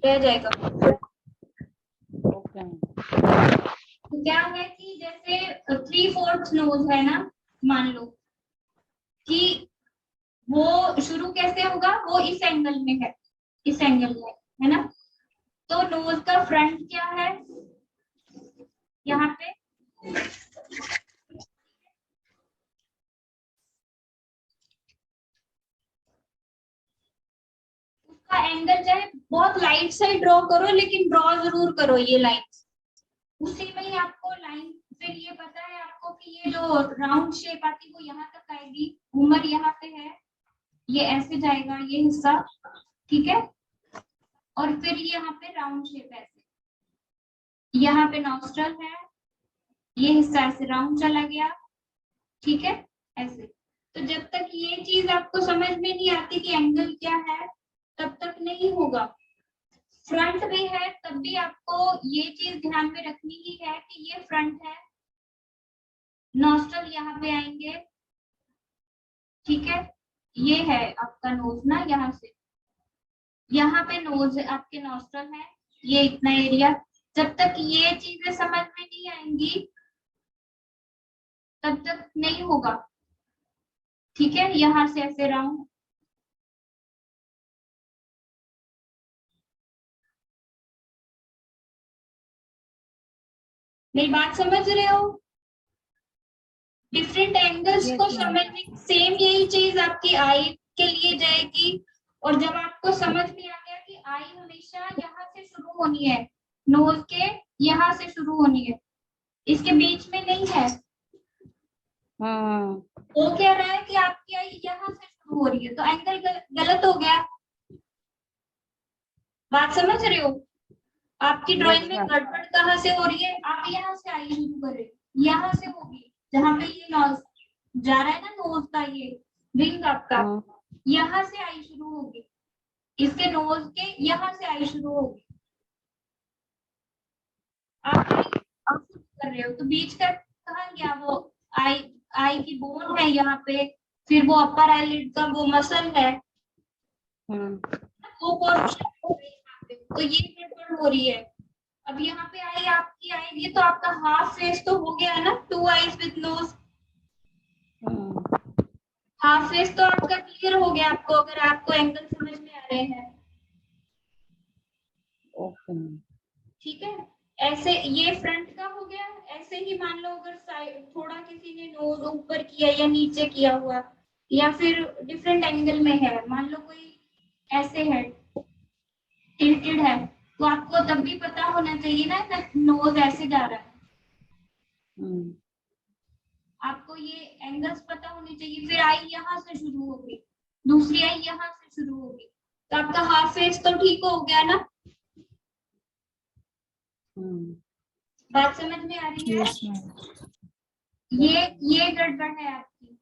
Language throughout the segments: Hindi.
रह जाएगा। ओके। तो क्या है कि जैसे 3/4 नोज है ना, मान लो कि वो शुरू कैसे होगा, वो इस एंगल में है, इस एंगल में है ना। तो नोज का फ्रंट क्या है, यहाँ पे उसका एंगल चाहे बहुत लाइट से ड्रॉ करो, लेकिन ड्रॉ जरूर करो ये लाइन। उसी में ही आपको लाइन, फिर ये पता है आपको कि ये जो राउंड शेप आती है वो यहाँ तक आएगी, उमर यहाँ पे है, ये ऐसे जाएगा ये हिस्सा, ठीक है। और फिर यहाँ पे राउंड शेप ऐसे, यहाँ पे नॉस्ट्रल है, ये हिस्सा ऐसे राउंड चला गया, ठीक है ऐसे। तो जब तक ये चीज आपको समझ में नहीं आती कि एंगल क्या है, तब तक नहीं होगा। फ्रंट भी है तब भी आपको ये चीज ध्यान में रखनी ही है कि ये फ्रंट है, नॉस्ट्रल यहाँ पे आएंगे, ठीक है। ये है आपका नोज ना, यहाँ से यहाँ पे नोज आपके नॉस्ट्रल है, ये इतना एरिया। जब तक ये चीजें समझ में नहीं आएंगी तब तक नहीं होगा, ठीक है। यहाँ से ऐसे राउंड, मेरी बात समझ रहे हो? डिफरेंट एंगल्स को समझने, सेम यही चीज आपकी आई के लिए जाएगी। और जब आपको समझ में आ गया कि आई हमेशा यहाँ से शुरू होनी है, नोज के यहाँ से शुरू होनी है, इसके बीच में नहीं है। वो कह रहा है कि आपकी आई यहाँ से शुरू हो रही है, तो एंगल गलत हो गया। बात समझ रहे हो? आपकी ड्राइंग में गड़बड़ कहाँ से हो रही है, आप यहाँ से आई शुरू कर रहे हो, यहाँ से होगी जहाँ पे ये नोज जा रहा है ना, नोज का ये रिंग आपका यहाँ से आई शुरू होगी, इसके नोज के यहाँ से आई शुरू होगी। आप कर रहे हो तो बीच का कहाँ गया वो, आई आई की बोन है यहाँ पे, फिर वो अपर आईलिड का वो मसल है, वो पोर्शन तो ये गड़बड़ हो रही है। अब यहाँ पे आई आपकी आएगी तो आपका हाफ फेस तो हो गया ना, 2 eyes with nose, half face तो आपका क्लियर हो गया आपको, अगर आपको एंगल समझ में आ रहे हैं। ओके। ठीक है, ऐसे ये फ्रंट का हो गया। ऐसे ही मान लो अगर साइड थोड़ा किसी ने नोज ऊपर किया या नीचे किया हुआ, या फिर डिफरेंट एंगल में है, मान लो कोई ऐसे है, टिल्टेड है, तो आपको तब भी पता होना चाहिए ना कि नोज ऐसे जा रहा है। आपको ये एंगल्स पता होने चाहिए। फिर आई यहाँ से शुरू होगी, दूसरी आई यहाँ से शुरू होगी, तो आपका हाफ फेस तो ठीक हो गया ना। बात समझ में आ रही है? ये गड़बड़ है आपकी,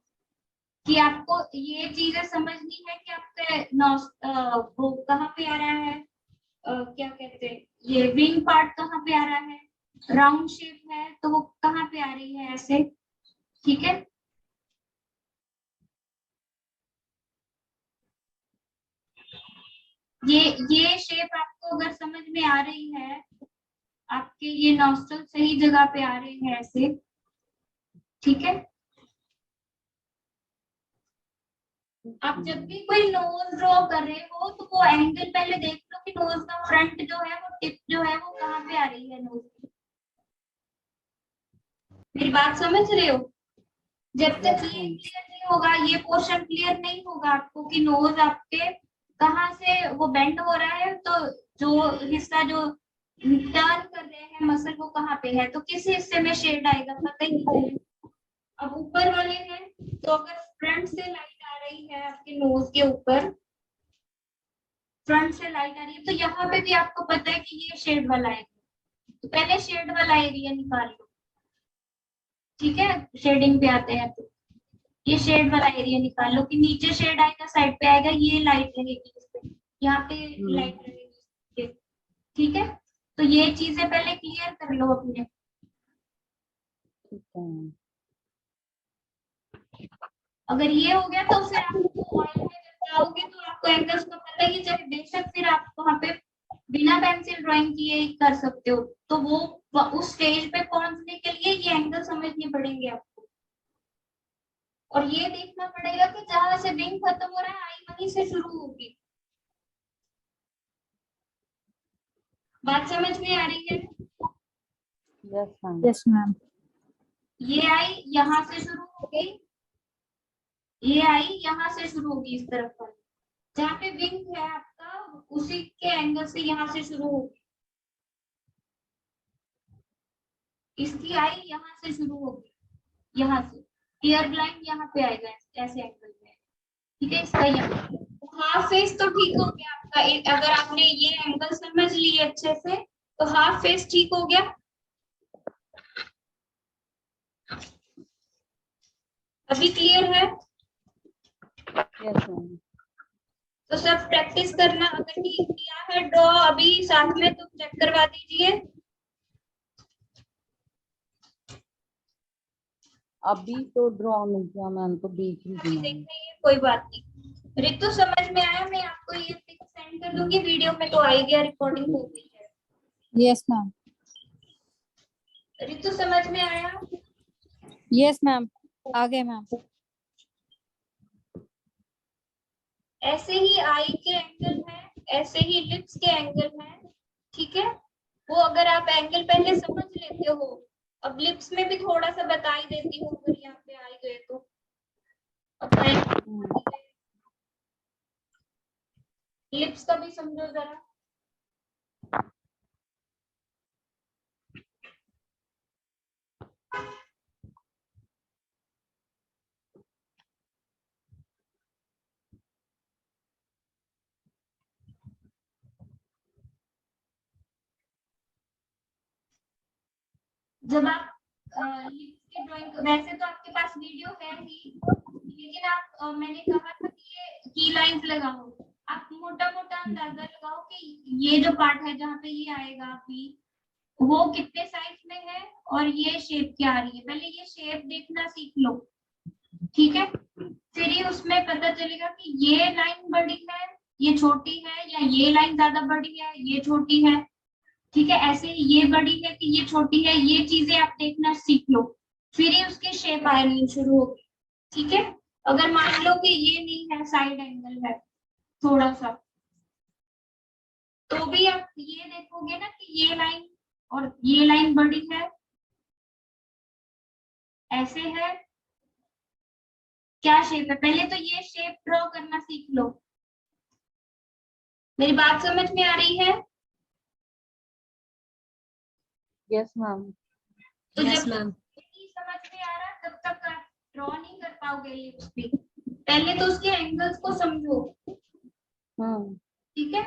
कि आपको ये चीजें समझनी है कि आपका वो कहाँ पे आ रहा है, क्या कहते हैं, ये विंग पार्ट कहाँ पे आ रहा है, राउंड शेप है तो वो कहाँ पे आ रही है ऐसे, ठीक है। ये शेप आपको अगर समझ में आ रही है, आपके ये नॉस्ट्रल सही जगह पे आ रहे हैं ऐसे, ठीक है। आप जब भी कोई नोज ड्रॉ कर रहे हो तो वो एंगल पहले देख लो कि नोज का फ्रंट जो है, वो टिप जो है वो कहाँ पे आ रही है नोज की। मेरी बात समझ रहे हो? जब तक ये क्लियर नहीं होगा, ये पोर्शन क्लियर नहीं होगा आपको कि नोज आपके कहाँ से वो बेंड हो रहा है, तो जो हिस्सा जो टर्न कर रहे हैं मसल वो कहाँ पे है, तो किस हिस्से में शेड आएगा पता ही नहीं है। अब ऊपर वाले हैं तो अगर फ्रंट से लाइट आ रही है आपके नोज के ऊपर, फ्रंट से लाइट आ रही है, तो यहाँ पे भी आपको पता है कि ये शेड वाला है, तो पहले शेड वाला एरिया निकाल लो, ठीक है। शेडिंग पे आते हैं तो ये शेड वाला एरिया निकाल लो कि नीचे शेड आएगा, साइड पे आएगा, ये लाइट रहेगी इस पे, यहाँ पे लाइट रहेगी, ठीक है। तो ये चीजें पहले क्लियर कर लो अपने। अगर ये हो गया तो फिर आपको ऑयल में जब जाओगे तो आपको एंगल्स का पता ही, जब बेशक फिर आप वहां पे बिना पेंसिल ड्राइंग किए ही कर सकते हो। तो वो उस स्टेज पे पहुंचने के लिए ये एंगल समझने पड़ेंगे आपको। और ये देखना पड़ेगा कि जहां से विंग खत्म हो रहा है आई वहीं से शुरू होगी। बात समझ में आ रही है? Yes ma'am. Yes ma'am. ये आई यहाँ से शुरू होगी, ये आई यहाँ से शुरू होगी इस तरफ पर, जहाँ पे विंग है आपका उसी के एंगल से यहाँ से शुरू होगी। इसकी आई यहाँ से शुरू होगी, यहाँ से एयर लाइन यहाँ पे आएगा ऐसे एंगल में, ठीक है। इसका यहाँ हाफ फेस तो ठीक हो गया आपका। अगर आपने ये एंगल समझ लिए अच्छे से तो हाफ फेस ठीक हो गया। अभी क्लियर है? Yes ma'am. तो सब प्रैक्टिस करना। अगर ठीक किया है ड्रॉ अभी साथ में तो चेक करवा दीजिए। अभी तो ड्रॉ नहीं किया मैम, तो देख अभी लीजिए देख मैम। लेंगे, कोई बात नहीं। ऋतु समझ में आया? मैं आपको ये पिक सेंड कर दूंगी, वीडियो में तो आ ही गया, रिकॉर्डिंग हो गई है। Yes ma'am. ऋतु समझ में आया? यस मैम, आ गए मैम। ऐसे ही आई के एंगल है, ऐसे ही लिप्स के एंगल है, ठीक है। वो अगर आप एंगल पहले समझ लेते हो, अब लिप्स में भी थोड़ा सा बता ही देती हूँ अगर यहाँ पे आई गए तो। अब लिप्स का भी समझो जरा। जब आप लिप्स की ड्राइंग, वैसे तो आपके पास वीडियो है ही, लेकिन आप मैंने कहा था कि ये की लाइंस लगाओ। आप मोटा मोटा अंदाजा लगाओ कि ये जो पार्ट है जहाँ पे ये आएगा अभी, वो कितने साइज में है और ये शेप क्या आ रही है। पहले ये शेप देखना सीख लो, ठीक है। फिर ही उसमें पता चलेगा कि ये लाइन बड़ी है, ये छोटी है, या ये लाइन ज्यादा बड़ी है, ये छोटी है, ठीक है। ऐसे ही ये बड़ी है कि ये छोटी है, ये चीजें आप देखना सीख लो, फिर ही उसकी शेप आनी शुरू होगी, ठीक है। अगर मान लो कि ये नहीं है, साइड एंगल है थोड़ा सा, तो भी आप ये देखोगे ना कि ये लाइन और ये लाइन बड़ी है, ऐसे है, क्या शेप है। पहले तो ये शेप ड्रॉ करना सीख लो। मेरी बात समझ में आ रही है? Yes ma'am. तो जब तक नहीं समझ में आ रहा तब तक आप ड्रॉ नहीं कर पाओगे लिप्स भी। पहले तो उसके एंगल्स को समझो, ठीक है।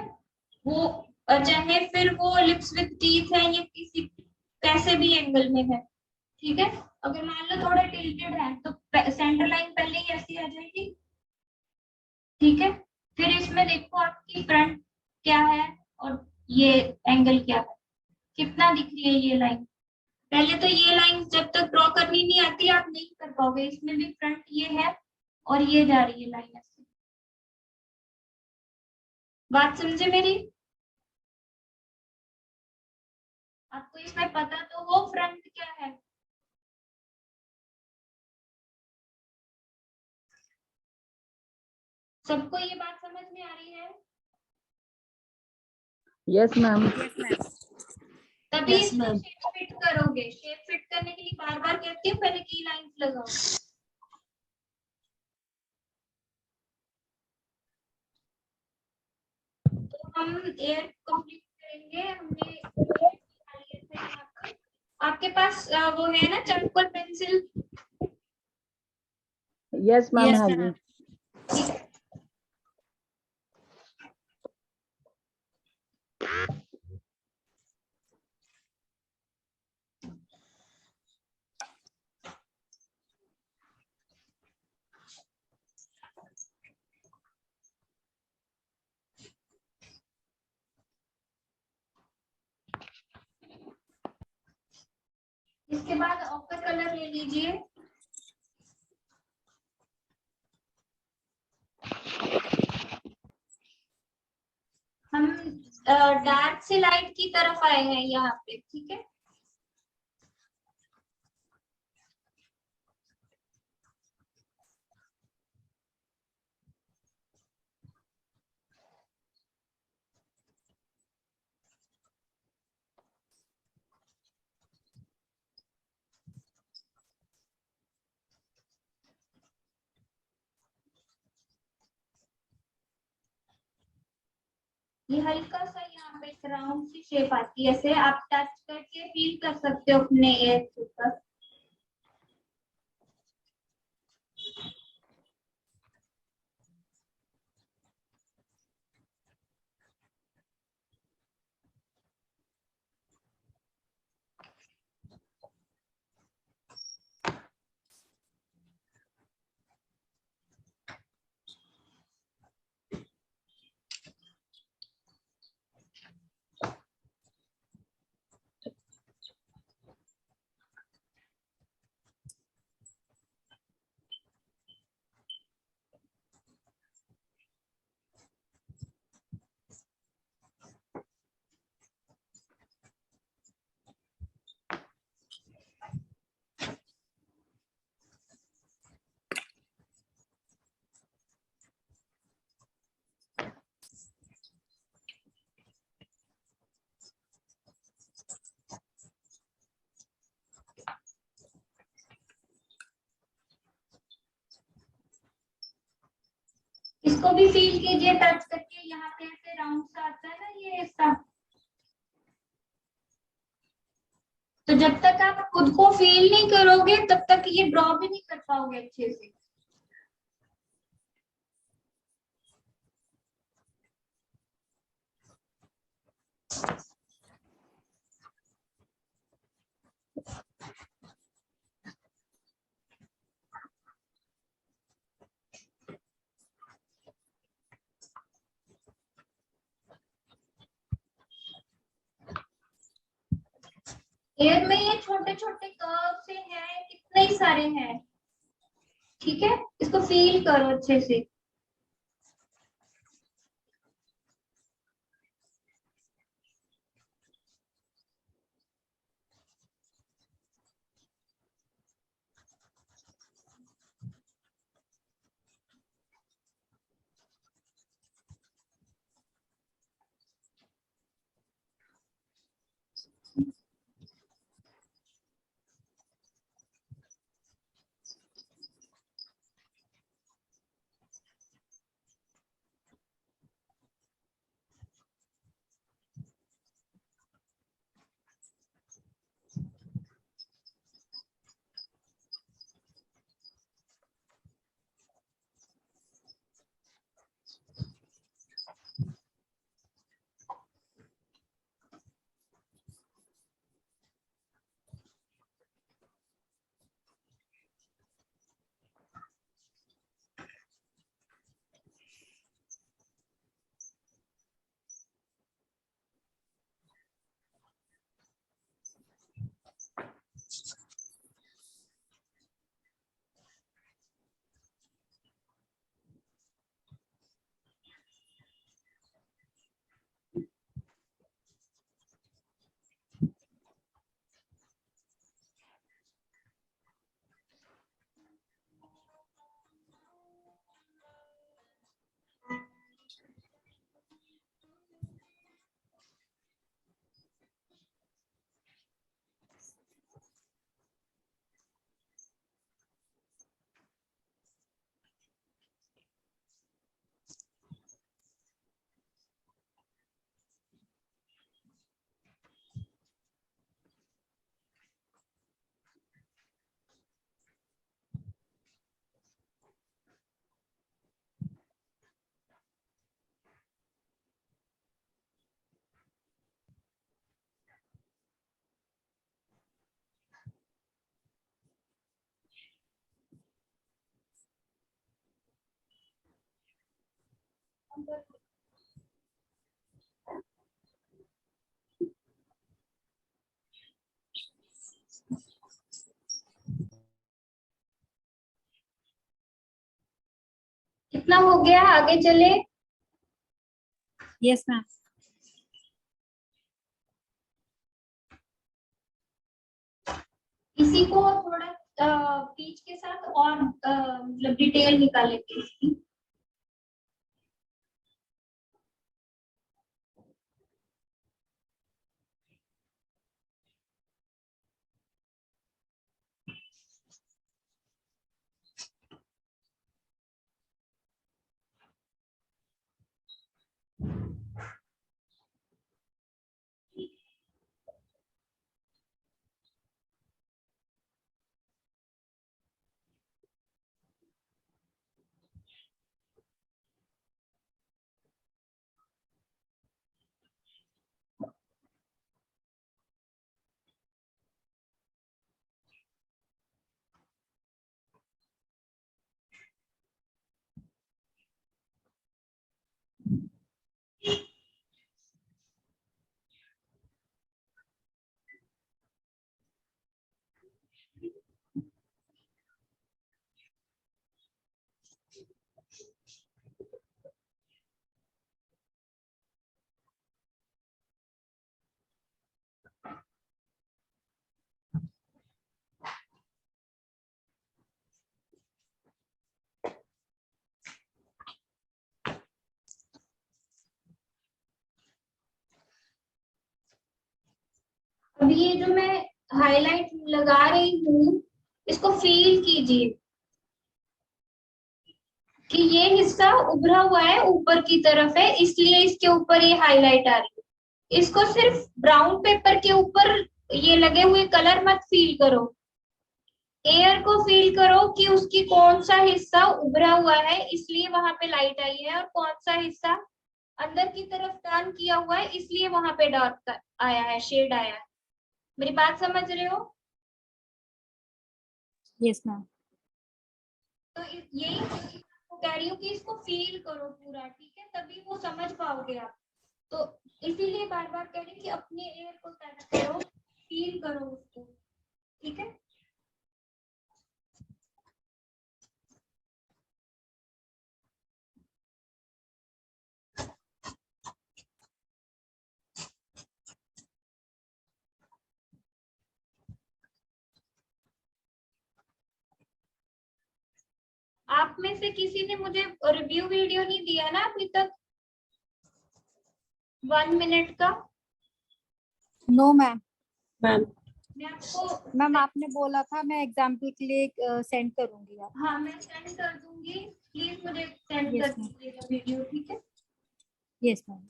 वो चाहे फिर वो लिप्स विद टीथ है या किसी कैसे भी एंगल में है, ठीक है। अगर मान लो थोड़ा टिल्टेड है तो सेंटर लाइन पहले ही ऐसी आ जाएगी, ठीक है। फिर इसमें देखो आपकी फ्रंट क्या है और ये एंगल क्या है, कितना दिख रही है ये लाइन। पहले तो ये लाइन जब तक ड्रॉ करनी नहीं आती आप नहीं कर पाओगे। इसमें भी फ्रंट ये है और ये जा रही है लाइन ऐसे। बात समझे मेरी? आपको इसमें पता तो हो फ्रंट क्या है। सबको ये बात समझ में आ रही है? Yes ma'am. तभी इसमें शेप फिट करोगे। शेप फिट करने के लिए बार बार कहती हूँ पहले की लाइंस लगाओ। तो हम एयर कंप्लीट करेंगे। हमने यहाँ पर आपके पास वो है ना चारकोल पेंसिल? यस मैम है जी। ठीक है। इसके बाद ऑकर कलर ले लीजिए। हम डार्क से लाइट की तरफ आए हैं यहाँ पे, ठीक है। ये हल्का सा यहाँ पे एक राउंड सी शेप आती है, ऐसे आप टच करके फील कर सकते हो अपने एयर के ऊपर। इसको भी फील कीजिए टच करके, यहाँ पे ऐसे राउंड सा आता है ना ये हिस्सा। तो जब तक आप खुद को फील नहीं करोगे तब तक ये ड्रॉ भी नहीं कर पाओगे अच्छे से। एयर में ये छोटे छोटे कर्व से हैं, कितने ही सारे हैं, ठीक है। इसको फील करो अच्छे से। कितना हो गया, आगे चले। Yes, ma'am. इसी को थोड़ा बीच के साथ और मतलब डिटेल निकालेंगे इसकी। अब ये जो मैं हाईलाइट लगा रही हूँ, इसको फील कीजिए कि ये हिस्सा उभरा हुआ है, ऊपर की तरफ है, इसलिए इसके ऊपर ये हाईलाइट आ रही है। इसको सिर्फ ब्राउन पेपर के ऊपर ये लगे हुए कलर मत फील करो, एयर को फील करो कि उसकी कौन सा हिस्सा उभरा हुआ है, इसलिए वहां पे लाइट आई है, और कौन सा हिस्सा अंदर की तरफ टर्न किया हुआ है, इसलिए वहां पे डार्क आया है, शेड आया है। मेरी बात समझ रहे हो? Yes ma'am. तो यही आपको कह रही हूँ कि इसको फील करो पूरा, ठीक है, तभी वो समझ पाओगे आप। तो इसीलिए बार बार कह रही हूँ कि अपने एयर को टच करो, फील करो उसको, ठीक है। आप में से किसी ने मुझे रिव्यू वीडियो नहीं दिया ना अभी तक, 1 मिनट का? No ma'am. मैम मैं आपको मैम आपने बोला था मैं एग्जाम्पल के लिए सेंड करूंगी आप। हाँ, मैं सेंड कर दूंगी, प्लीज मुझे सेंड कर यस मैम। दीजिएगा वीडियो, ठीक है। Yes ma'am.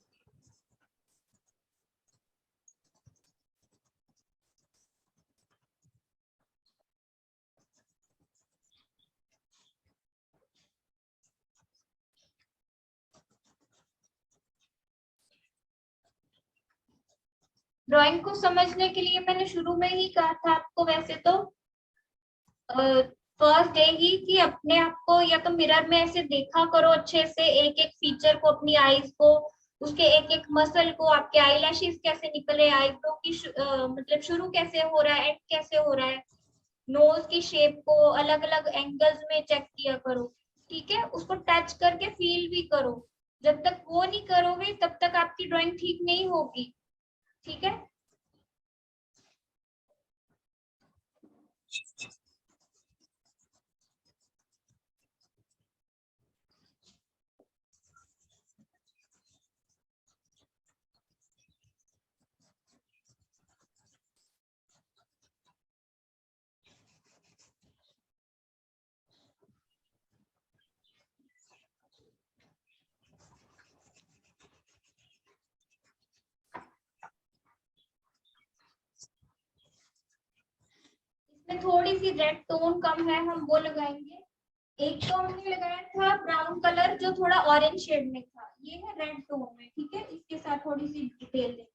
ड्राइंग को समझने के लिए मैंने शुरू में ही कहा था आपको, वैसे तो फर्स्ट डे ही, कि अपने आप को या तो मिरर में ऐसे देखा करो अच्छे से, एक एक फीचर को, अपनी आईज को, उसके एक एक मसल को, आपके आई लैशेस कैसे निकले, आईब्रो की मतलब शुरू कैसे हो रहा है, एंड कैसे हो रहा है, नोज की शेप को अलग अलग एंगल्स में चेक किया करो, ठीक है। उसको टच करके फील भी करो। जब तक वो नहीं करोगे तब तक आपकी ड्राइंग ठीक नहीं होगी, ठीक है। इसमें थोड़ी सी रेड टोन कम है, हम वो लगाएंगे। एक तो हमने लगाया था ब्राउन कलर जो थोड़ा ऑरेंज शेड में था, ये है रेड टोन में, ठीक है। इसके साथ थोड़ी सी डिटेल देंगे।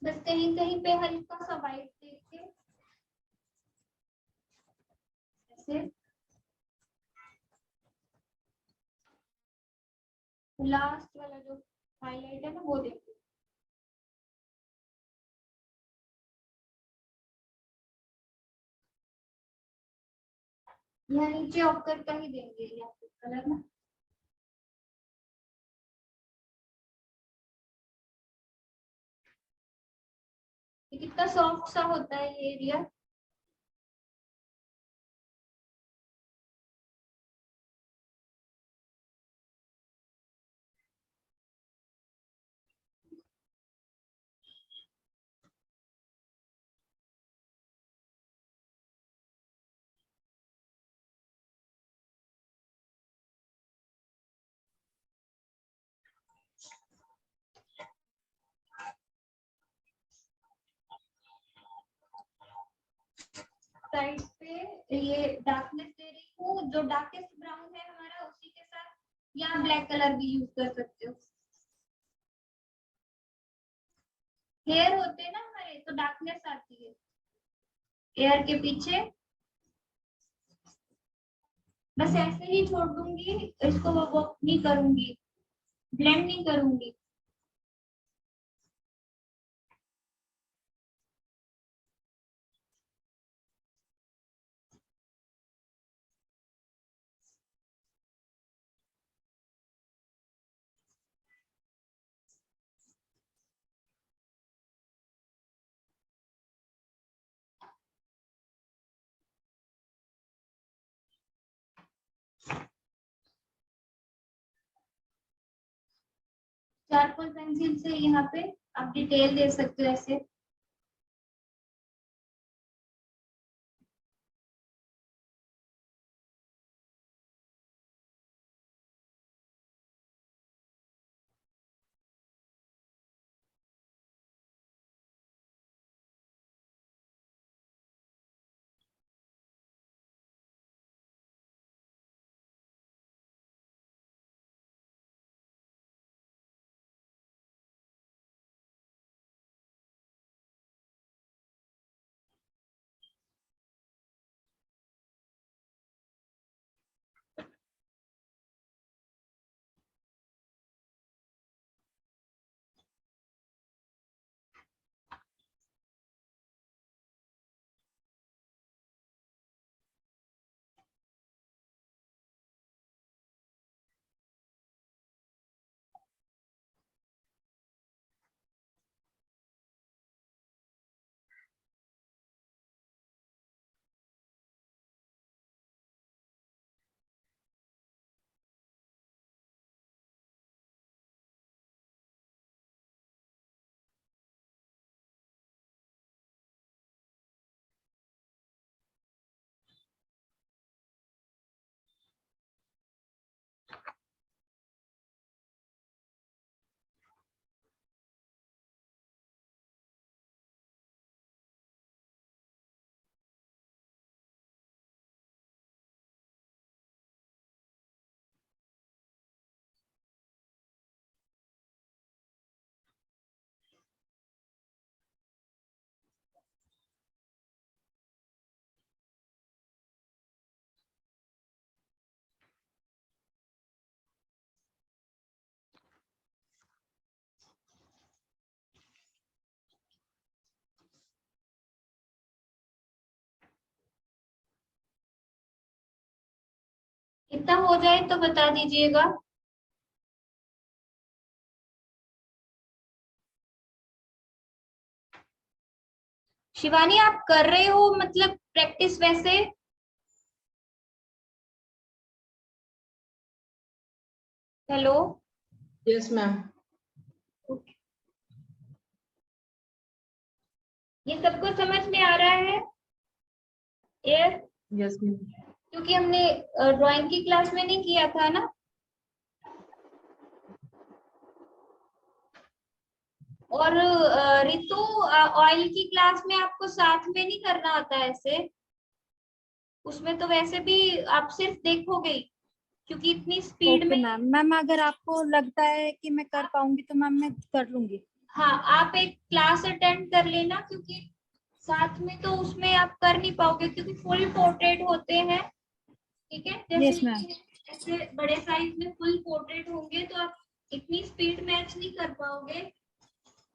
बस कहीं कहीं पे हल्का सा वाइट देके ऐसे, लास्ट वाला जो हाईलाइट है ना वो देखो। यहाँ नीचे ऑकर का ही देंगे या कलर ना। ये कितना सॉफ्ट सा होता है ये एरिया। साइड पे ये डार्कनेस दे रही हूँ, जो डार्केस्ट ब्राउन है हमारा उसी के साथ या ब्लैक कलर भी यूज कर सकते हो। हेयर होते हैं ना हमारे तो डार्कनेस आती है एयर के पीछे। बस ऐसे ही छोड़ दूंगी इसको, वो नहीं करूंगी, ब्लेंड नहीं करूंगी। 4 पेंसिल से यहाँ पे आप डिटेल दे सकते हो ऐसे। इतना हो जाए तो बता दीजिएगा। शिवानी आप कर रहे हो मतलब प्रैक्टिस वैसे? हेलो। Yes ma'am. ये सबको समझ में आ रहा है एयर? Yes ma'am. क्योंकि हमने ड्राइंग की क्लास में नहीं किया था ना। और रितु, ऑयल की क्लास में आपको साथ में नहीं करना होता ऐसे। उसमें तो वैसे भी आप सिर्फ देखोगे ही, क्योंकि इतनी स्पीड ओके में। मैम, मैम अगर आपको लगता है कि मैं कर पाऊंगी तो मैम मैं कर लूंगी। हाँ, आप एक क्लास अटेंड कर लेना, क्योंकि साथ में तो उसमें आप कर नहीं पाओगे, क्योंकि फुल पोर्ट्रेट होते हैं। ठीक है, जैसे यस मैम। ये ऐसे बड़े साइज में फुल पोर्ट्रेट होंगे तो आप इतनी स्पीड मैच नहीं कर पाओगे।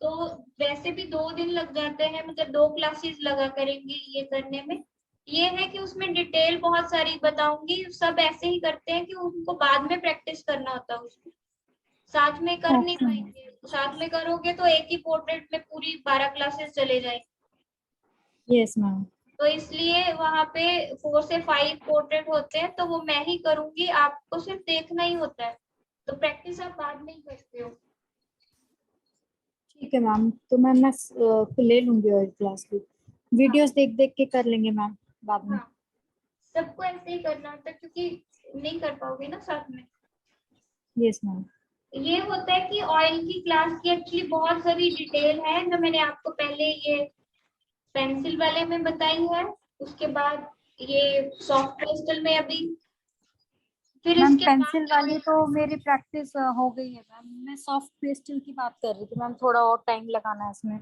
तो वैसे भी 2 दिन लग जाते हैं, मतलब 2 क्लासेस लगा करेंगे ये करने में। ये है कि उसमें डिटेल बहुत सारी बताऊंगी, सब ऐसे ही करते हैं कि उनको बाद में प्रैक्टिस करना होता है उसको, साथ में कर नहीं ओके। पाएंगे। साथ में करोगे तो एक ही पोर्ट्रेट में पूरी 12 क्लासेस चले जाएंगे। Yes ma'am. तो इसलिए वहां पे 4 से 5 पोर्ट्रेट होते हैं, तो वो मैं ही करूंगी, आपको सिर्फ देखना ही होता है, तो प्रैक्टिस आप बाद में ही करते हो। ठीक है मैम, तो मैम मैं ले लूंगी और क्लास की हाँ वीडियोस देख देख के कर लेंगे मैम बाद में। हाँ, सबको ऐसे ही करना होता है, क्योंकि नहीं कर पाओगे ना साथ में। Yes ma'am. ये होता है कि ऑयल की क्लास की एक्चुअली बहुत सारी डिटेल है, जो मैंने आपको पहले ये पेंसिल वाले में बताई है, उसके बाद ये सॉफ्ट पेस्टल में अभी, फिर मैम इसके बाद पेंसिल जो वाली तो मेरी प्रैक्टिस हो गई है मैम, मैं सॉफ्ट पेस्टल की बात कर रही थी मैम, थोड़ा और टाइम लगाना है इसमें।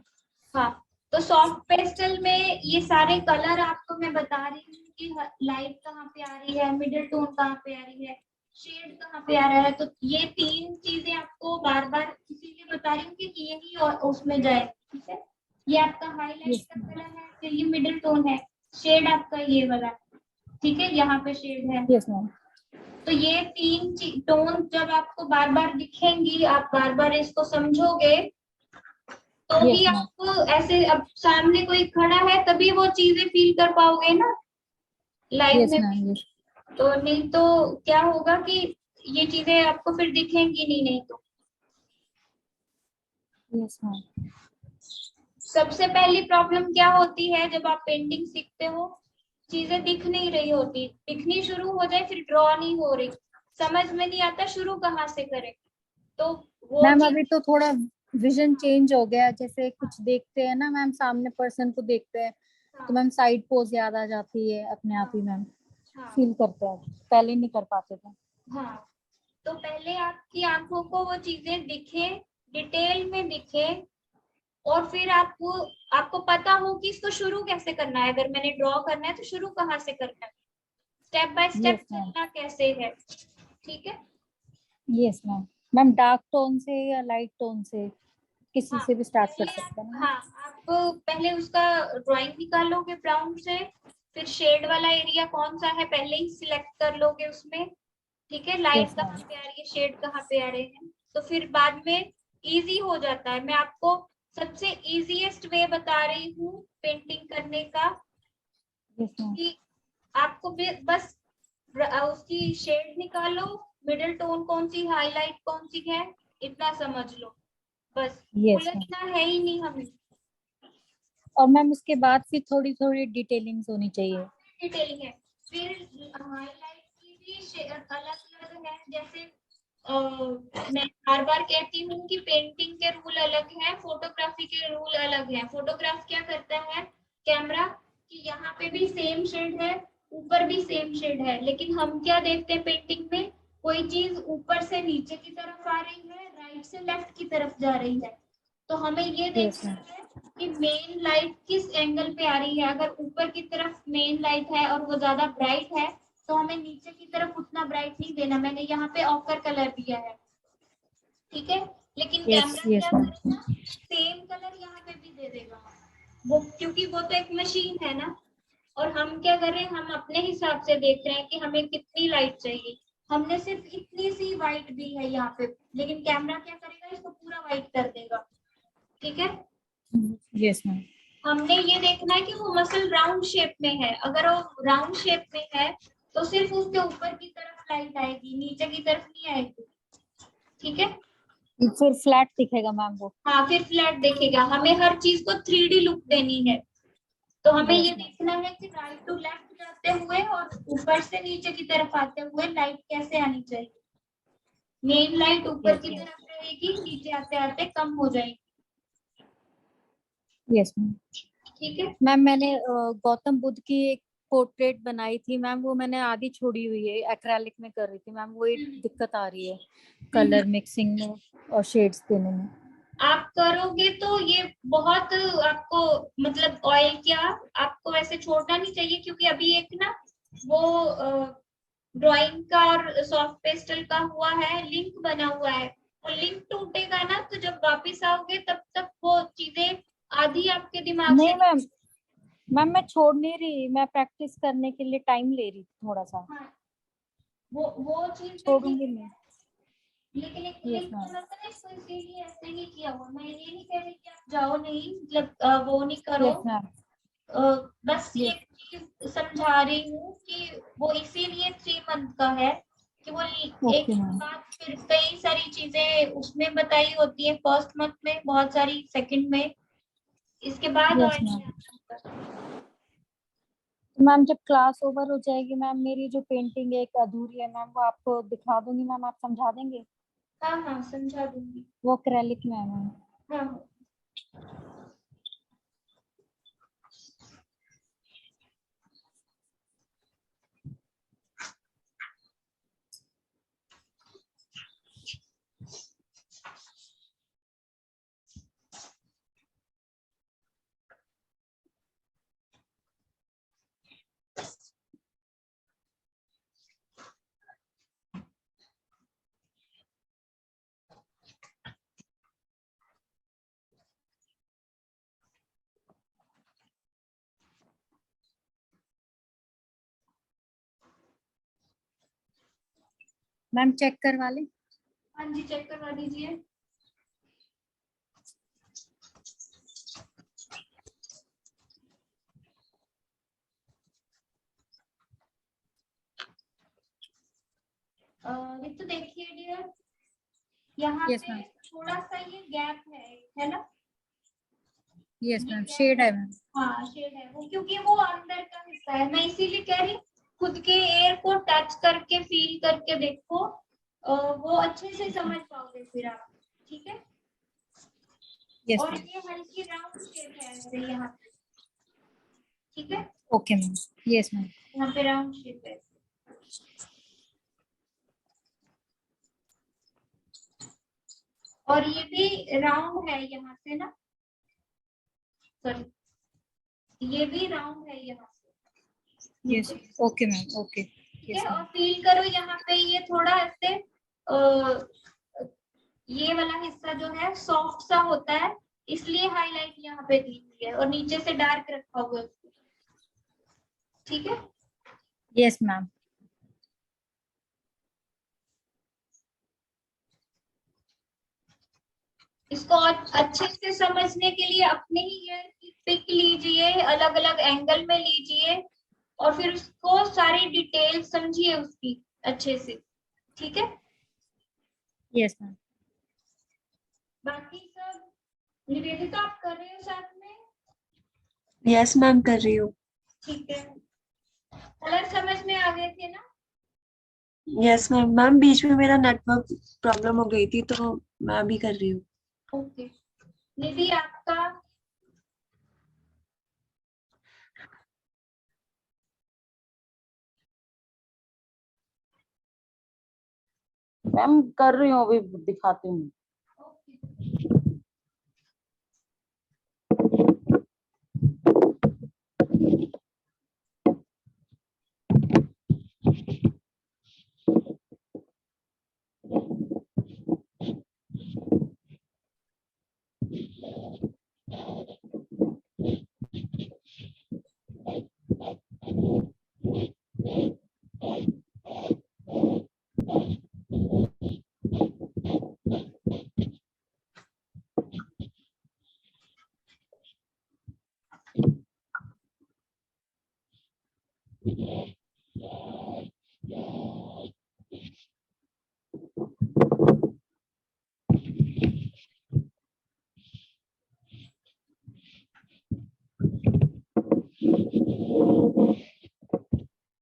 हाँ, तो सॉफ्ट पेस्टल में ये सारे कलर आपको मैं बता रही हूँ कि लाइट कहाँ पे आ रही है, मिडिल टोन कहाँ पे आ रही है, शेड कहाँ पे आ रहा है। तो ये 3 चीजें आपको बार बार इसीलिए बता रही हूँ कि यही और उसमें जाए। ठीक है, ये आपका हाईलाइट यस का मैम। कलर है, फिर ये मिडिल टोन है, शेड आपका ये वाला। ठीक है, यहाँ पे शेड है। Yes ma'am. तो ये 3 टोन जब आपको बार बार दिखेंगी, आप बार बार इसको समझोगे, तो ही यस मैम। आप ऐसे, अब सामने कोई खड़ा है तभी वो चीजें फील कर पाओगे ना लाइव यस में भी। मैम। यस। तो नहीं तो क्या होगा कि ये चीजें आपको फिर दिखेंगी नहीं तो। Yes ma'am. सबसे पहली प्रॉब्लम क्या होती है जब आप पेंटिंग सीखते हो, चीजें दिख नहीं रही होती, दिखनी शुरू हो जाए फिर ड्रॉ नहीं हो रही, समझ में नहीं आता शुरू कहाँ से करें। तो वो मैम चीज, अभी तो थोड़ा विजन चेंज हो गया, जैसे कुछ देखते हैं ना मैम, सामने पर्सन को देखते हैं तो हाँ मैम साइड पोज याद आ जाती है अपने आप हाँ ही मैम, हाँ फील करते हैं, पहले नहीं कर पाते थे। हाँ, तो पहले आपकी आंखों को वो चीजें दिखे, डिटेल में दिखे, और फिर आपको पता हो कि इसको शुरू कैसे करना है। अगर मैंने ड्रॉ करना है तो शुरू कहाँ से करना है, step by step yes ma'am. चलना कैसे है। ठीक है, yes ma'am. Ma'am dark tone से या लाइट टोन से, किसी हाँ से भी स्टार्ट कर पहले आप, सकते हैं ना। हाँ आप पहले उसका ड्राइंग निकालोगे ब्राउन से, फिर शेड वाला एरिया कौन सा है पहले ही सिलेक्ट कर लोगे उसमें। ठीक है, लाइट यस कहाँ मैम। पे आ रही है, शेड कहाँ पे आ रहे हैं, तो फिर बाद में इजी हो जाता है। मैं आपको सबसे इजीएस्ट वे बता रही हूँ पेंटिंग करने का, यस मैम। कि आपको बस उसकी शेड निकालो, मिडिल टोन कौन सी, हाईलाइट कौन सी है, इतना समझ लो, बस यस मैम। उलझना है ही नहीं हमें। और मैम उसके बाद फिर थोड़ी थोड़ी डिटेलिंग्स होनी चाहिए। डिटेलिंग है, फिर हाईलाइट की भी अलग अलग है। जैसे मैं बार बार कहती हूँ कि पेंटिंग के रूल अलग हैं, फोटोग्राफी के रूल अलग हैं। फोटोग्राफ क्या करता है कैमरा, कि यहाँ पे भी सेम शेड है, ऊपर भी सेम शेड है, लेकिन हम क्या देखते हैं पेंटिंग में, कोई चीज ऊपर से नीचे की तरफ आ रही है, राइट से लेफ्ट की तरफ जा रही है। तो हमें ये यस देखना मैम। है कि मेन लाइट किस एंगल पे आ रही है। अगर ऊपर की तरफ मेन लाइट है और वो ज्यादा ब्राइट है, तो हमें नीचे की तरफ उतना ब्राइट नहीं देना। मैंने यहाँ पे ऑकर कलर दिया है, ठीक है, लेकिन यस कैमरा यस क्या मैम। करेगा, सेम कलर यहाँ पे भी दे देगा वो, क्योंकि वो तो एक मशीन है ना। और हम क्या कर रहे हैं, हम अपने हिसाब से देख रहे हैं कि हमें कितनी लाइट चाहिए, हमने सिर्फ इतनी सी वाइट दी है यहाँ पे, लेकिन कैमरा क्या करेगा, इसको पूरा वाइट कर देगा। ठीक है, यस मैम। हमने ये देखना है कि वो मसल राउंड शेप में है। अगर वो राउंड शेप में है तो सिर्फ उसके ऊपर की तरफ लाइट आएगी, नीचे की तरफ नहीं आएगी। ठीक है, फिर फ्लैट दिखेगा मैम वो। हाँ फिर फ्लैट देखेगा। हमें हर चीज को 3D लुक देनी है, तो हमें ये यस मैम। देखना है कि राइट टू लेफ्ट जाते हुए और ऊपर से नीचे की तरफ आते हुए लाइट कैसे आनी चाहिए। मेन लाइट ऊपर यस की मैम। तरफ रहेगी, नीचे आते आते कम हो जाएगी। Yes ma'am. ठीक है, मैम मैंने गौतम बुद्ध की एक पोर्ट्रेट बनाई थी मैम, वो मैंने आधी छोड़ी हुई है, एक्रेलिक में कर रही थी मैम, वो एक दिक्कत आ रही है हम्म, कलर मिक्सिंग में और शेड्स देने में। आप करोगे तो ये बहुत आपको मतलब ऑयल क्या आपको वैसे छोड़ना नहीं चाहिए, क्योंकि अभी एक ना वो ड्राइंग का और सॉफ्ट पेस्टल का हुआ है, लिंक बना हुआ है। वो लिंक टूटेगा ना तो जब वापस आओगे तब तक वो चीजें आधी आपके दिमाग से नहीं मैम, मैम मैं छोड़ नहीं रही, मैं प्रैक्टिस करने के लिए टाइम ले रही थी थोड़ा सा। हाँ, वो चीज भी ठीक छोड़ूंगी है, मैं। लेकिन एक यस लिंक मैम। थोड़ा सा ना इसको इसीलिए ऐसे ही किया हुआ। मैं ये नहीं कह रही कि आप जाओ नहीं, मतलब वो नहीं करो। Yes ma'am. अ, बस ये यस। चीज समझा रही हूँ कि वो इसीलिए 3 मंथ का है कि वो एक ओके के मैम। बाद फिर कई सारी चीजें उसमें बताई होती है, फर्स्ट मंथ में बहुत सारी, सेकंड में, इसके बाद यस ऑयल मैम। में आता है। तो मैम जब क्लास ओवर हो जाएगी मैम, मेरी जो पेंटिंग एक अधूरी है मैम, वो आपको दिखा दूंगी मैम, आप समझा देंगे? हाँ हाँ, समझा दूंगी। वो एक्रेलिक में है मैम। हाँ हाँ। मैम चेक करवा लें? हाँ जी, चेक करवा दीजिए। ये तो देखिए डियर, यहाँ यस पे मैम। थोड़ा सा ये गैप है ना? यस ये मैम, gap शेड है मैम। हाँ, शेड है वो, क्योंकि वो अंदर का हिस्सा है। मैं इसीलिए कह रही हूँ, खुद के एयर को टच करके फील करके देखो, वो अच्छे से समझ पाओगे फिर आप। ठीक है। यस और मैम। ये हल्की राउंड शेप है मेरे यहाँ पे। ठीक है, ओके मैम। Yes ma'am. यहाँ पे राउंड शेप है। और ये भी राउंड है यहाँ से ना, सॉरी, ये भी राउंड है यहाँ से यस। नीचे। Okay ma'am. ओके। ठीक यस है, और मैम। फील करो यहाँ पे ये थोड़ा ऐसे ये वाला हिस्सा जो है सॉफ्ट सा होता है, इसलिए हाईलाइट यहाँ पे दी हुई है और नीचे से डार्क रखा हुआ है उसको। ठीक है। Yes ma'am. इसको और अच्छे से समझने के लिए अपने ही ईयर की पिक लीजिए, अलग अलग एंगल में लीजिए, और फिर उसको सारी डिटेल समझिए उसकी अच्छे से। ठीक है। Yes ma'am. बाकी सब निवेदिता आप कर रहे हो साथ में? यस मैम, कर रही हूँ। ठीक है, कलर समझ में आ गए थे ना? Yes ma'am. मैम बीच में मेरा नेटवर्क प्रॉब्लम हो गई थी, तो मैं अभी कर रही हूँ। ओके। निधि आपका? मैम कर रही हूँ, अभी दिखाती हूँ। ओके।